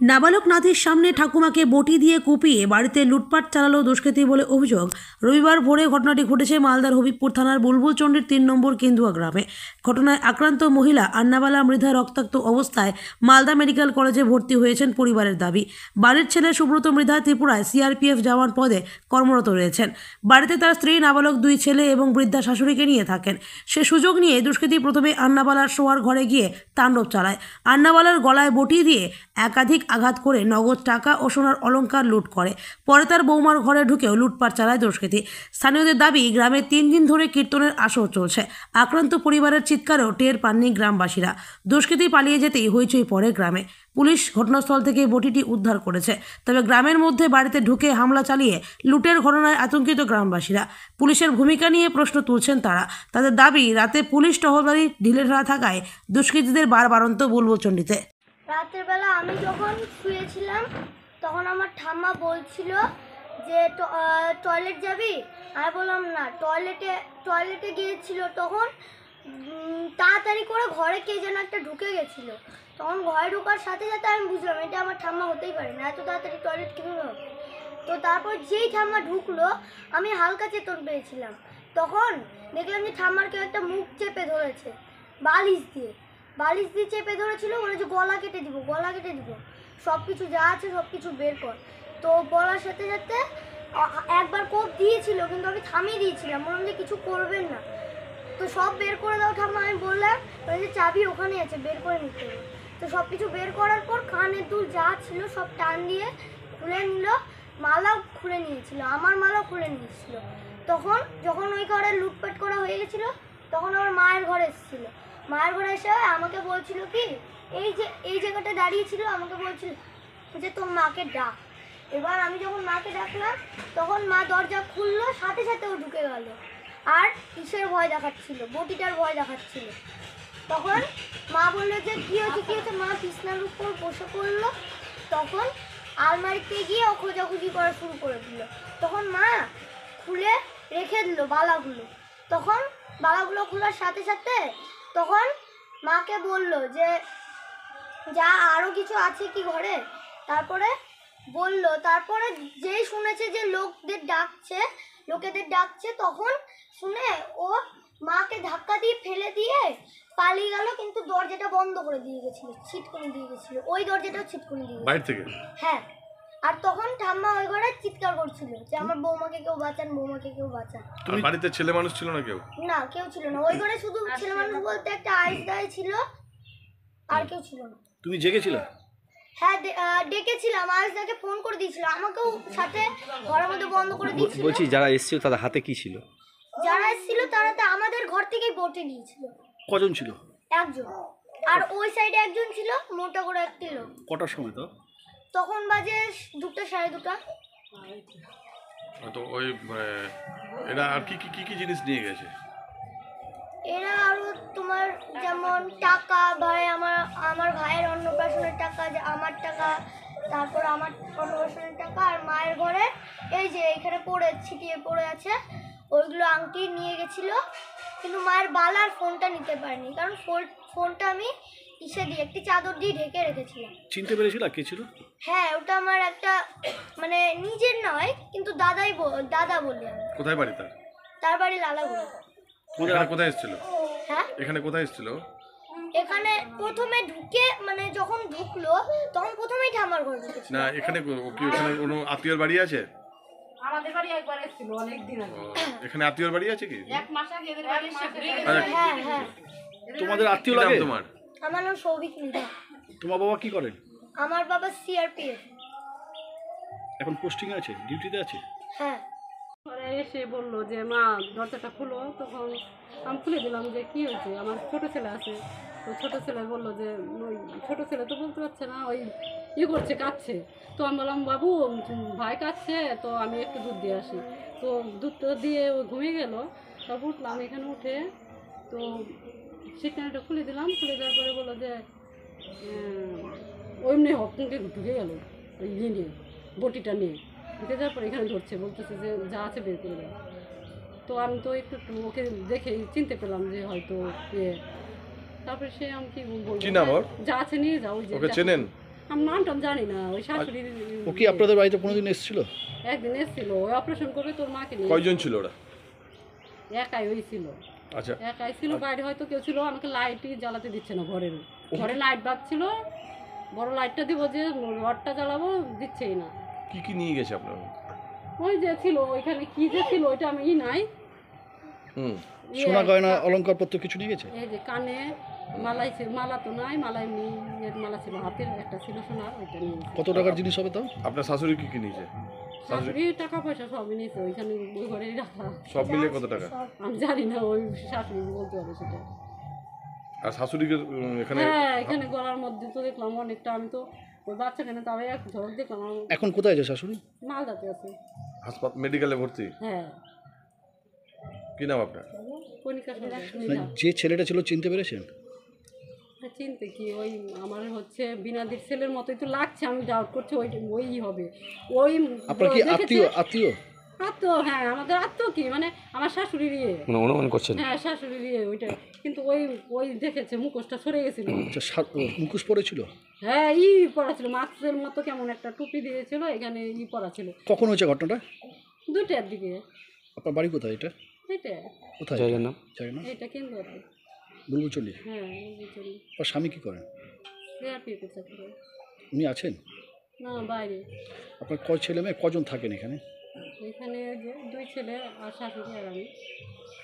নাবালক নাতির সামনে ঠাকুমাকে বটি দিয়ে কুপিয়ে বাড়িতে লুটপাট চালালো দুষ্কৃতী বলে অভিযোগ। রবিবার ভোরে ঘটনাটি ঘটেছে মালদার হবিবপুর থানার বুলবুলচণ্ডীর ৩ নম্বর কেন্দুয়া গ্রামে। ঘটনায় আক্রান্ত মহিলা আন্নাবালা মৃধা রক্তাক্ত অবস্থায় মালদা মেডিকেল কলেজে ভর্তি হয়েছেন পরিবারের দাবি। বাড়ির ছেলে সুব্রত মৃধা ত্রিপুরায় সিআরপিএফ জওয়ান পদে কর্মরত রয়েছেন। বাড়িতে তার স্ত্রী, নাবালক 2 ছেলে এবং বৃদ্ধা শাশুড়িকে নিয়ে থাকেন। সে সুযোগ নিয়ে দুষ্কৃতী প্রথমে আন্নাবালার শোয়ার ঘরে গিয়ে তাণ্ডব চালায়। আন্নাবালার গলায় বটি দিয়ে একাধিক আঘাত করে নগদ টাকা ও সোনার অলংকার লুট করে। পরে তার বৌমার ঘরে ঢুকেও লুটপাট চালায় দুষ্কৃতী। স্থানীয়দের দাবি, গ্রামে 3 দিন ধরে কীর্তনের আসর চলছে। আক্রান্ত পরিবারের চিৎকারেও টের পাননি গ্রামবাসীরা। দুষ্কৃতী পালিয়ে যেতেই হইচই পড়ে গ্রামে। পুলিশ ঘটনাস্থল থেকে বটিটি উদ্ধার করেছে। তবে গ্রামের মধ্যে বাড়িতে ঢুকে হামলা চালিয়ে লুটের ঘটনায় আতঙ্কিত গ্রামবাসীরা। পুলিশের ভূমিকা নিয়ে প্রশ্ন তুলছেন তারা। তাদের দাবি, রাতে পুলিশ টহলদারি ঢিলেঢালা থাকায় দুষ্কৃতীদের বারবারন্ত বুলবুলচণ্ডীতে। রাতের বেলা আমি যখন শুয়েছিলাম তখন আমার ঠাম্মা বলছিল যে টয়লেট যাবি। আমি বললাম না। টয়লেটে গিয়েছিল, তখন তাড়াতাড়ি করে ঘরে কে যেন একটা ঢুকে গেছিলো। তখন ঘরে ঢোকার সাথে সাথে আমি বুঝলাম এটা আমার ঠাম্মা হতেই পারে না, এত তাড়াতাড়ি টয়লেট কীভাবে হবে। তো তারপর যেই ঠাম্মা ঢুকলো আমি হালকা চেতন পেয়েছিলাম। তখন দেখলাম যে ঠাম্মার কেউ একটা মুখ চেপে ধরেছে বালিশ দিয়ে চেপে ধরেছিল। বলেছে গলা কেটে দিব, সব কিছু যা আছে সব কিছু বের কর। তো বলার সাথে সাথে একবার কোপ দিয়েছিল, কিন্তু আমি থামিয়ে দিয়েছিলাম, বললাম যে কিছু করবেন না। তো সব বের করে দাও ঠাম্মা, আমি বললাম যে চাবি ওখানে আছে, বের করে নিতে হবে। তো সব কিছু বের করার পর কানের দুল যা ছিল সব টান দিয়ে খুলে নিল। মালাও খুলে নিয়েছিল, আমার মালাও খুলে নিয়েছিল। যখন ওই ঘরে লুটপাট করা হয়ে গেছিলো, তখন আমার মায়ের ঘরে এসেছিলো। মায়ের ঘরে এসে আমাকে বলছিল কি, এই জায়গাটা দাঁড়িয়েছিল, আমাকে বলছিল যে তোর মাকে ডাক। এবার আমি যখন মাকে ডাকলাম তখন মা দরজা খুললো, সাথে সাথে ও ঢুকে গেল। আর কিসের ভয় দেখাচ্ছিল, বটিটার ভয় দেখাচ্ছিল। তখন মা বললো যে কী হয়েছে। মা বিছনার উপর বসে পড়লো। তখন আলমারিতে গিয়ে ও খোঁজাখুঁজি করা শুরু করে দিল। তখন মা খুলে রেখে দিল বালাগুলো। তখন বালাগুলো খোলার সাথে সাথে তখন মাকে বলল যে যা আরও কিছু আছে কি ঘরে। তারপরে যেই শুনেছে যে লোকেদের ডাকছে, তখন শুনে ও মাকে ধাক্কা দিয়ে ফেলে দিয়ে পালিয়ে গেল, কিন্তু দরজাটা বন্ধ করে দিয়ে গেছিল, ছিটকুনি দিয়ে গেছিল। ওই দরজাটাও ছিটকুনি দিয়ে বাইরে থেকে। হ্যাঁ। আর তখন ঠাম্মা ওই ঘরে চিৎকার করছিল যে আমার বৌমাকে কেউ বাঁচান। বাড়িতে ছেলে মানুষ ছিল না? কেউ ছিল না ওই ঘরে, শুধু ছেলে মানুষ বলতে একটা আইস দাই ছিল, আর কেউ ছিল না। তুমি জেগেছিলে? হ্যাঁ, ডেকেছিলাম, আইসদাকে ফোন করে দিয়েছিল, আমাকেও সাথে ঘরের মধ্যে বন্ধ করে দিয়েছিল। বলছি যারা এসেছিল তাদের হাতে কি ছিল? যারা এসেছিল তারা তো আমাদের ঘর থেকেই বটে নিয়েছিল। কজন ছিল? একজন। আর ওই সাইডে একজন ছিল, মোটা করে একটি লোক। কটার সময় তো? তখন বাজে 2টা, 2:30। তো ওই এরা আর কি জিনিস নিয়ে গেছে? এরা আরো তোমার যেমন টাকা, আমার ভাইয়ের অন্নপ্রাশনের টাকা, আমার টাকা, তারপর আমার অন্নপ্রাশনের টাকা, আর মায়ের ঘরে এই যে এখানে ছিটিয়ে পড়ে আছে ওইগুলো আংটি নিয়ে গেছিল। কিন্তু মায়ের বালার ফোনটা নিতে পারিনি, কারণ ফোনটা আমি একটি চাদর দিয়ে ঢেকে রেখেছিলাম। চিনতে পেরেছিল কে ছিল? হ্যাঁ, ওটা আমার একটা নিজের নয়, কিন্তু দাদা বলি আমি। কোথায় বাড়ি তার বাড়ি লালাগুড়ি। কোথায় এসেছিল? হ্যাঁ, এখানে কোথায় এসেছিল? এখানে প্রথমে ঢুকে যখন ঢুকলো তখন প্রথমেই ঠাম্মার ঘরে ঢুকেছিল। না, এখানে কোনো আত্মীয়র বাড়ি আছে? আমাদের বাড়ি একবার এসেছিল অনেক দিন আগে। এখানে আত্মীয়র বাড়ি আছে কি? 1 মাস আগে এদের বাড়ি এসে। হ্যাঁ। তোমাদের আত্মীয় লাগে? তোমার? আমার নাম সৌভিক মৃধা। তোমার বাবা কি করেন? আমার বাবা সিআরপিএফ। এখন পোস্টিং আছে, ডিউটিতে আছে? হ্যাঁ। পরে এসে বললো যে মা দরজাটা খুলো। তখন আমি খুলে দিলাম যে কী হয়েছে, আমার ছোটো ছেলে আছে। তো ছোটো ছেলে বললো যে ওই ছোটো ছেলে তো বলতে পারছে না, ওই করছে, কাঁদছে। তো আমি বললাম বাবু ভাই কাঁদছে, তো আমি একটু দুধ দিয়ে আসি। তো দুধটা দিয়ে ও ঘুমিয়ে গেল। তারপর উঠলাম, এখানে উঠে তো সেখানেটা খুলে দিলাম। খুলে দেওয়ার পরে বললো যে ওইমনি হককে ঢুকে গেল ওই নিয়ে বটিটা নিয়ে ঢুকে যাওয়ার পরে এখানে ধরছে, বলতেছে যে যা আছে বের করে দেয়। তো আমি তো একটু ওকে দেখে চিনতে পেলাম যে হয়তো তারপরে সে আমি কি বলবো, কি নাম ওর? যা আছে নিয়ে যাও। ওকে চেনেন? আমি নামটাম জানি না, ওই শাশুড়ির ও কি আপনাদের বাড়িতে কোনোদিন এসেছিল? একদিন এসেছিল, ওই অপারেশন করে তোর মাকে নিয়ে কয়জন ছিল ওরা? একাই হয়েছিল, আচ্ছা, একাই ছিল, বাইরে হয়তো কেউ ছিল। আমাকে লাইটই জ্বালাতে দিচ্ছে না, ঘরে লাইট বাজছিল, বড় লাইটটা দিব যে রডটা জ্বালাবো, দিচ্ছেই না। কি কি নিয়ে গেছে আপনার? ওই যে ছিল ওইখানে কি যে ছিল ওইটা আমি নাই। হুম, সোনা গয়না অলংকারপত্র কিছু নিয়ে গেছে? এই যে কানে মালাই ছিল, মালা তো নাই, মালা এমনি ইয়ের মালা ছিল, হাতের একটা ছিল সোনার, ওইটা নিয়ে গেছে। কত টাকার জিনিস হবে তাও? আপনার শাশুড়ি কি কি নিয়েছে? শাশুড়ি টাকা পয়সা সবই নিয়েছে, ওইখানে ওই ঘরেই রাখা। সব মিলে কত টাকা? আমি জানি না, ওই শাশুড়ি বলতে পারে সেটা। আর শাশুড়িকে এখানে হ্যাঁ, এখানে গলার মধ্যে তো দেখলাম অনেকটা, আমি তো ওই বাচ্চাখানে তবে এক ঝলক দেখলাম। এখন কোথায় আছে শাশুড়ি? মালদাতে আছে। হাসপাতাল মেডিকেলে ভর্তি? হ্যাঁ, কি নাম আপনার? কণিকা সরকার। মানে যে ছেলেটা ছিল চিনতে পেরেছেন? চিনতে কি, ওই আমার হচ্ছে বিনাদির ছেলের মতোই তো লাগছে, আমি ডাউট করছি ওই হবে। ওই আপনার কি দেখেছে- আত্মীয়? আত্মীয়? আত্মীয়, হ্যাঁ, আমাদের আত্মীয় কি মানে আমার শাশুড়ির ইয়ে। অনুমান করছেন? হ্যাঁ, শাশুড়ির ইয়ে ওইটা, কিন্তু ওই দেখেছে মুখোশটা সরে গেছিল। আচ্ছা, মুখোশ পড়েছিল? হ্যাঁ, পরা ছিল, মাস্কের মতো কেমন একটা টুপি দিয়েছিল, এখানে পরা ছিল। কখন হয়েছে ঘটনাটা? 2টার দিকে। আপনার বাড়ি কোথায় এটা? এটা কোথায় জায়গার নাম? জায়গার নাম এটা কেন্দ্র। বুলবুলচন্ডী। হ্যাঁ, বুঝলি। আপনার স্বামী কি করেন? সিআরপিএফ চাকরি করে। উনি আছেন? না, বাইরে। আপনার কয় ছেলে মেয়ে, কজন থাকেন এখানে? এখানে যে 2 ছেলে আর শাশুড়ি আর আমি।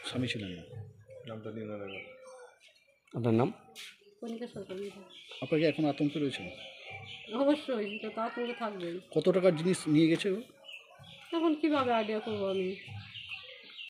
স্বামী ছিলেন না? নামটা নিয়ে নেন। আপনার নাম? কণিকা সরকার। আপনার কি এখন আতঙ্কে রয়েছেন? অবশ্যই, সেটা তো আতঙ্ক থাকবেই। কত টাকার জিনিস নিয়ে গেছে ও? এখন কিভাবে আইডিয়া করবো আমি?